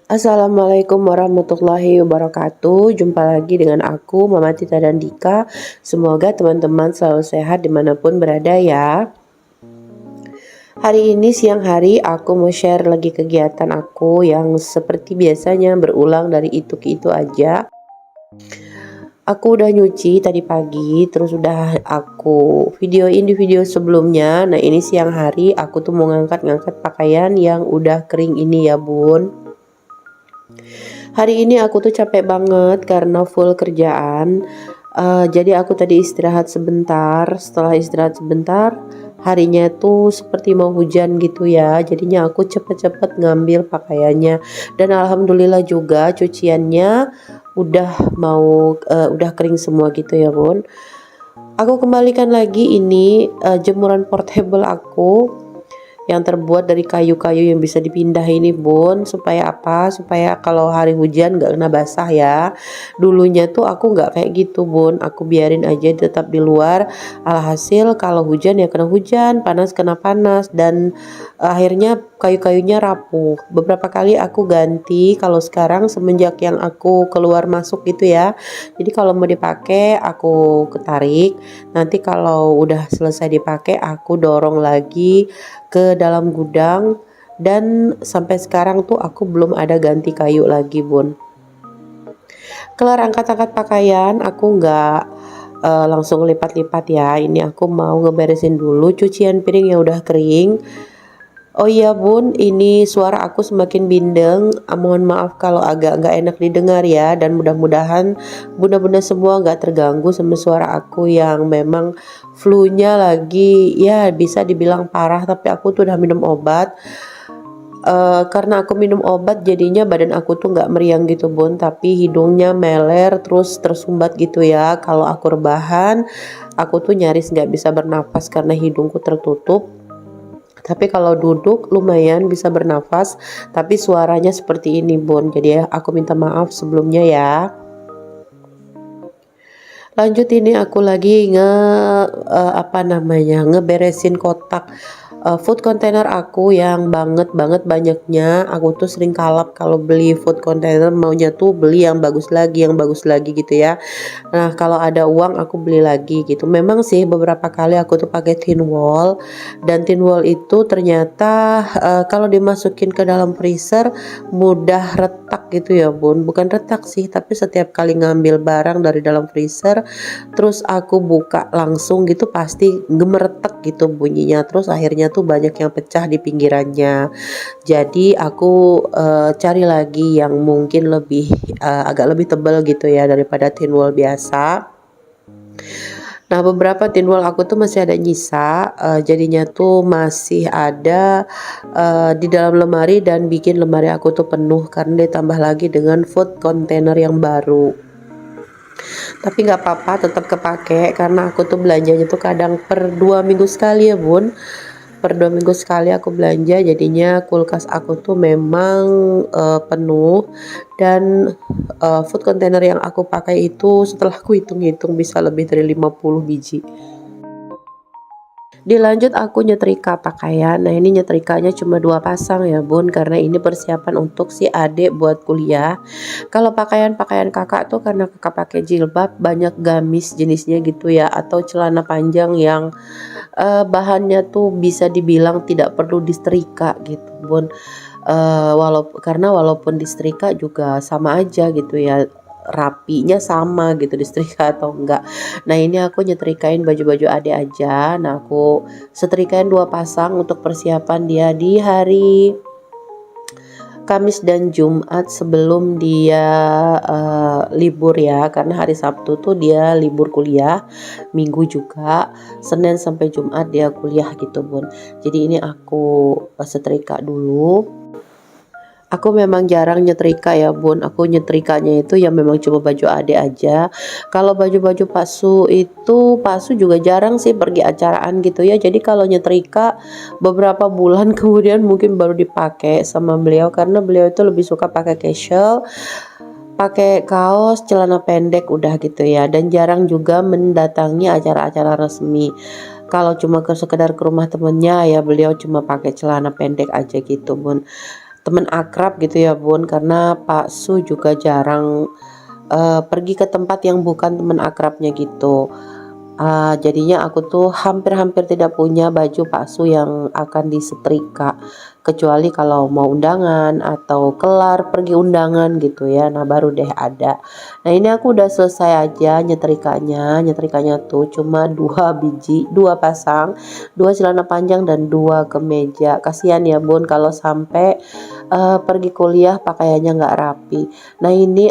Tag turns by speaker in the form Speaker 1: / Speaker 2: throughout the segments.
Speaker 1: Assalamualaikum warahmatullahi wabarakatuh. Jumpa lagi dengan aku Mama Tita dan Dika. Semoga teman-teman selalu sehat dimanapun berada ya. Hari ini siang hari aku mau share lagi kegiatan aku yang seperti biasanya berulang dari itu ke itu aja. Aku udah nyuci tadi pagi, terus udah aku videoin di video sebelumnya. Nah ini siang hari aku tuh mau ngangkat-ngangkat pakaian yang udah kering ini ya bun. Hari ini aku tuh capek banget karena full kerjaan. Jadi aku tadi istirahat sebentar. Setelah istirahat sebentar, harinya tuh seperti mau hujan gitu ya. Jadinya aku cepet-cepet ngambil pakaiannya. Dan alhamdulillah juga cuciannya udah kering semua gitu ya bun. Aku kembalikan lagi ini jemuran portable aku yang terbuat dari kayu-kayu yang bisa dipindah ini bun, supaya apa, supaya kalau hari hujan gak kena basah ya. Dulunya tuh aku gak kayak gitu bun, aku biarin aja tetap di luar, alhasil kalau hujan ya kena hujan, panas kena panas, dan akhirnya kayu-kayunya rapuh. Beberapa kali aku ganti kalau sekarang semenjak yang aku keluar masuk gitu ya. Jadi kalau mau dipakai aku ketarik, nanti kalau udah selesai dipakai aku dorong lagi ke dalam gudang, dan sampai sekarang tuh aku belum ada ganti kayu lagi bun. Kelar angkat-angkat pakaian aku nggak langsung lipat-lipat ya. Ini aku mau ngeberesin dulu cucian piring yang udah kering. Oh iya bun, ini suara aku semakin bindeng. Mohon maaf kalau agak nggak enak didengar ya. Dan mudah-mudahan bunda-bunda semua nggak terganggu sama suara aku yang memang flu-nya lagi ya bisa dibilang parah. Tapi aku tuh udah minum obat. Karena aku minum obat jadinya badan aku tuh nggak meriang gitu bun. Tapi hidungnya meler terus tersumbat gitu ya. Kalau aku rebahan, aku tuh nyaris nggak bisa bernafas karena hidungku tertutup. Tapi kalau duduk lumayan bisa bernafas, tapi suaranya seperti ini bun. Jadi aku minta maaf sebelumnya ya. Lanjut ini aku lagi ngeberesin kotak food container aku yang banget banyaknya. Aku tuh sering kalap kalau beli food container, maunya tuh beli yang bagus lagi gitu ya. Nah kalau ada uang aku beli lagi gitu. Memang sih beberapa kali aku tuh pakai tin wall, dan tin wall itu ternyata kalau dimasukin ke dalam freezer mudah retak gitu ya bun. Bukan retak sih, tapi setiap kali ngambil barang dari dalam freezer terus aku buka langsung gitu pasti gemeretek gitu bunyinya, terus akhirnya tuh banyak yang pecah di pinggirannya. Jadi aku cari lagi yang mungkin agak lebih tebal gitu ya daripada tin wall biasa. Nah beberapa tin wall aku tuh masih ada nyisa, jadinya tuh masih ada di dalam lemari, dan bikin lemari aku tuh penuh karena ditambah lagi dengan food container yang baru. Tapi nggak apa-apa, tetap kepake karena aku tuh belanjanya tuh kadang per 2 minggu sekali ya bun. Per 2 minggu sekali aku belanja, jadinya kulkas aku tuh memang penuh. Dan food container yang aku pakai itu setelah aku hitung-hitung bisa lebih dari 50 biji. Dilanjut aku nyetrika pakaian. Nah ini nyetrikanya cuma 2 pasang ya bun, karena ini persiapan untuk si adik buat kuliah. Kalau pakaian-pakaian kakak tuh karena kakak pakai jilbab banyak gamis jenisnya gitu ya, atau celana panjang yang bahannya tuh bisa dibilang tidak perlu disetrika gitu bun. Walaupun disetrika juga sama aja gitu ya, rapinya sama gitu disetrika atau enggak. Nah ini aku nyetrikain baju-baju adik aja. Nah aku setrikain 2 pasang untuk persiapan dia di hari Kamis dan Jumat sebelum dia libur ya, karena hari Sabtu tuh dia libur kuliah, Minggu juga, Senin sampai Jumat dia kuliah gitu bun. Jadi ini aku setrika dulu. Aku memang jarang nyetrika ya bun, aku nyetrikanya itu ya memang cuma baju adik aja. Kalau baju-baju Pak Su juga jarang sih pergi acaraan gitu ya. Jadi kalau nyetrika beberapa bulan kemudian mungkin baru dipakai sama beliau, karena beliau itu lebih suka pakai casual, pakai kaos, celana pendek udah gitu ya, dan jarang juga mendatangi acara-acara resmi. Kalau cuma sekedar ke rumah temennya ya beliau cuma pakai celana pendek aja gitu bun. teman akrab gitu ya bun, karena Pak Su juga jarang pergi ke tempat yang bukan teman akrabnya gitu. Jadinya aku tuh hampir-hampir tidak punya baju palsu yang akan disetrika, kecuali kalau mau undangan atau kelar pergi undangan gitu ya, nah baru deh ada. Nah ini aku udah selesai aja nyetrikanya tuh cuma 2 biji, 2 pasang, 2 celana panjang dan 2 kemeja. Kasihan ya bun kalau sampai pergi kuliah pakaiannya nggak rapi. Nah ini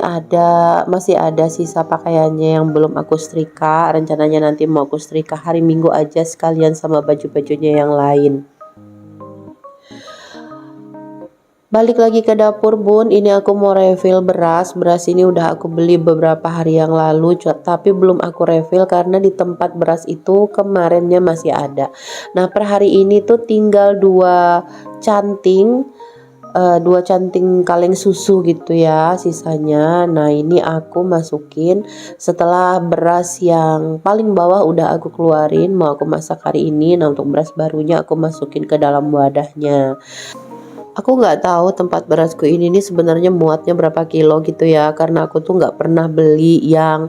Speaker 1: masih ada sisa pakaiannya yang belum aku setrika. Rencananya nanti mau aku setrika hari Minggu aja sekalian sama baju-bajunya yang lain. Balik lagi ke dapur bun, ini aku mau refill beras. Beras ini udah aku beli beberapa hari yang lalu, tapi belum aku refill karena di tempat beras itu kemarinnya masih ada. Nah per hari ini tuh tinggal 2 canting, 2 canting kaleng susu gitu ya sisanya. Nah ini aku masukin setelah beras yang paling bawah udah aku keluarin mau aku masak hari ini. Nah untuk beras barunya aku masukin ke dalam wadahnya. Aku nggak tahu tempat berasku ini nih sebenarnya muatnya berapa kilo gitu ya, karena aku tuh nggak pernah beli yang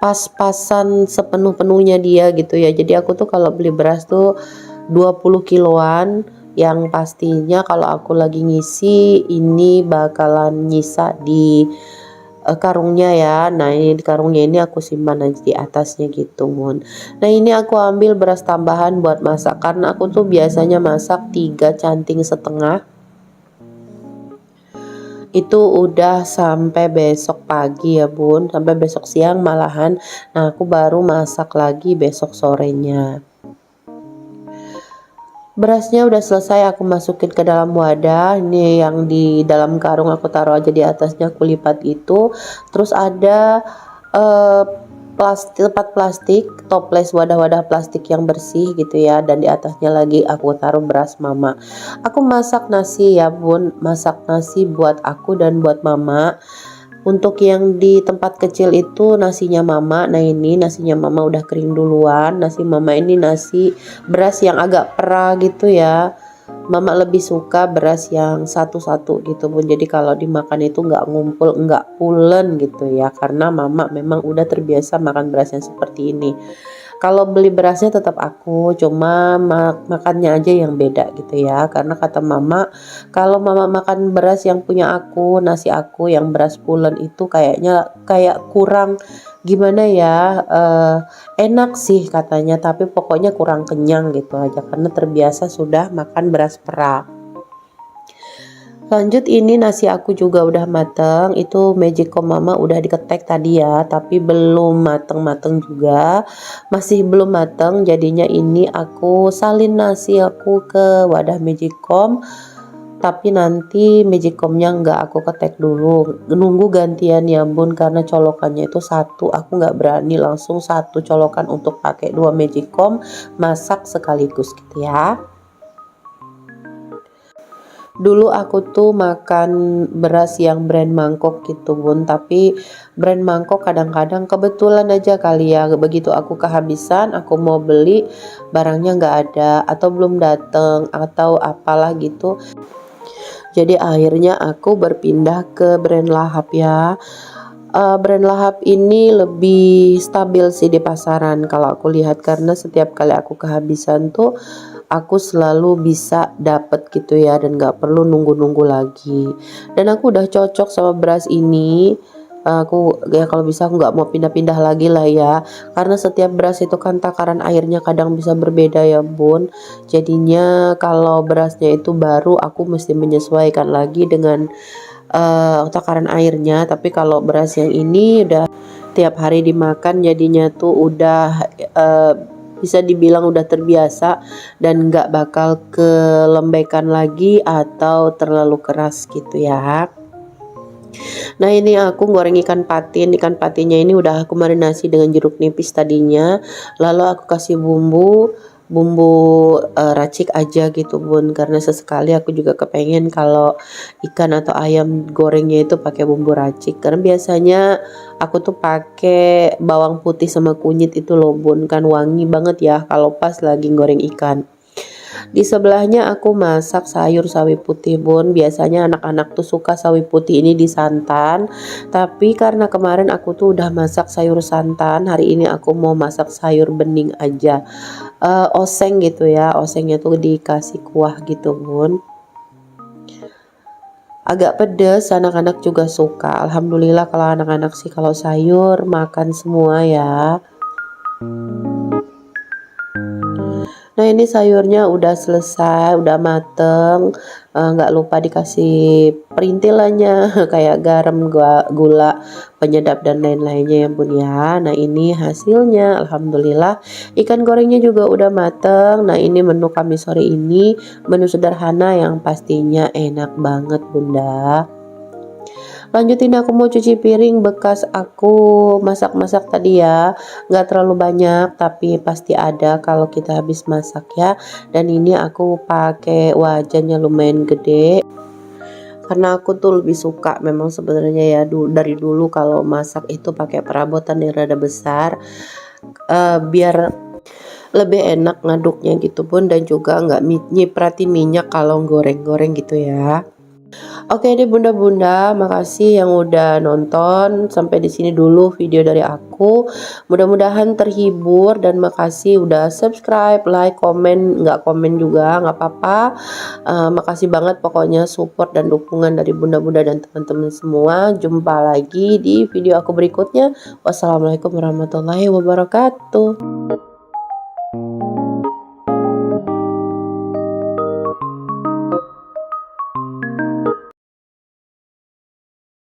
Speaker 1: pas-pasan sepenuh-penuhnya dia gitu ya. Jadi aku tuh kalau beli beras tuh 20 kiloan, yang pastinya kalau aku lagi ngisi ini bakalan nyisa di karungnya ya. Nah ini di karungnya ini aku simpan aja di atasnya gitu Mun. Nah ini aku ambil beras tambahan buat masak, karena aku tuh biasanya masak 3,5 canting, itu udah sampai besok pagi ya bun, sampai besok siang malahan. Nah aku baru masak lagi besok sorenya. Berasnya udah selesai aku masukin ke dalam wadah. Ini yang di dalam karung aku taruh aja di atasnya, aku lipat gitu. Terus ada eh, tempat plastik, toples, wadah-wadah plastik yang bersih gitu ya, dan di atasnya lagi aku taruh beras mama. Aku masak nasi ya bun, masak nasi buat aku dan buat mama. Untuk yang di tempat kecil itu nasinya mama. Nah ini nasinya mama udah kering duluan. Nasi mama ini nasi beras yang agak perah gitu ya. Mama lebih suka beras yang satu-satu gitu pun. Jadi kalau dimakan itu nggak ngumpul, nggak pulen gitu ya. Karena mama memang udah terbiasa makan beras yang seperti ini. Kalau beli berasnya tetap aku, cuma makannya aja yang beda gitu ya. Karena kata mama, kalau mama makan beras yang punya aku, nasi aku yang beras pulen itu kayaknya kayak kurang gimana ya, enak sih katanya, tapi pokoknya kurang kenyang gitu aja karena terbiasa sudah makan beras perah. Lanjut ini nasi aku juga udah mateng. Itu magicom mama udah diketek tadi ya, tapi belum mateng-mateng juga, masih belum mateng. Jadinya ini aku salin nasi aku ke wadah magicom, tapi nanti magicomnya nggak aku ketek dulu, nunggu gantian ya bun, karena colokannya itu satu, aku nggak berani langsung satu colokan untuk pakai 2 magicom masak sekaligus gitu ya. Dulu aku tuh makan beras yang brand mangkok gitu bun, tapi brand mangkok kadang-kadang kebetulan aja kali ya, begitu aku kehabisan aku mau beli barangnya nggak ada atau belum dateng atau apalah gitu. Jadi akhirnya aku berpindah ke brand Lahap ya. Brand Lahap ini lebih stabil sih di pasaran kalau aku lihat, karena setiap kali aku kehabisan tuh aku selalu bisa dapet gitu ya, dan gak perlu nunggu-nunggu lagi. Dan aku udah cocok sama beras ini. Aku ya kalau bisa aku nggak mau pindah-pindah lagi lah ya, karena setiap beras itu kan takaran airnya kadang bisa berbeda ya bun. Jadinya kalau berasnya itu baru aku mesti menyesuaikan lagi dengan takaran airnya. Tapi kalau beras yang ini udah tiap hari dimakan, jadinya tuh udah bisa dibilang udah terbiasa dan nggak bakal kelembekan lagi atau terlalu keras gitu ya. Nah ini aku goreng ikan patin. Ikan patinnya ini udah aku marinasi dengan jeruk nipis tadinya, lalu aku kasih bumbu racik aja gitu bun, karena sesekali aku juga kepengen kalau ikan atau ayam gorengnya itu pakai bumbu racik, karena biasanya aku tuh pakai bawang putih sama kunyit itu loh bun, kan wangi banget ya kalau pas lagi goreng ikan. Di sebelahnya aku masak sayur sawi putih bun. Biasanya anak-anak tuh suka sawi putih ini disantan, tapi karena kemarin aku tuh udah masak sayur santan, hari ini aku mau masak sayur bening aja. Oseng gitu ya, osengnya tuh dikasih kuah gitu bun. Agak pedes, anak-anak juga suka. Alhamdulillah kalau anak-anak sih kalau sayur makan semua ya. Nah ini sayurnya udah selesai, udah mateng, nggak lupa dikasih perintilannya kayak garam, gula, penyedap dan lain-lainnya ya bun ya. Nah ini hasilnya, alhamdulillah ikan gorengnya juga udah mateng. Nah ini menu kami sore ini, menu sederhana yang pastinya enak banget bunda. Lanjutin aku mau cuci piring bekas aku masak-masak tadi ya. Nggak terlalu banyak tapi pasti ada kalau kita habis masak ya. Dan ini aku pakai wajannya lumayan gede. Karena aku tuh lebih suka memang sebenarnya ya dari dulu kalau masak itu pakai perabotan yang rada besar. Biar lebih enak ngaduknya gitu pun, dan juga nggak nyiprati minyak kalau goreng-goreng gitu ya. Oke deh bunda-bunda, makasih yang udah nonton sampai di sini dulu video dari aku. Mudah-mudahan terhibur dan makasih udah subscribe, like, komen, nggak komen juga nggak apa-apa. Makasih banget pokoknya support dan dukungan dari bunda-bunda dan teman-teman semua. Jumpa lagi di video aku berikutnya. Wassalamualaikum warahmatullahi wabarakatuh.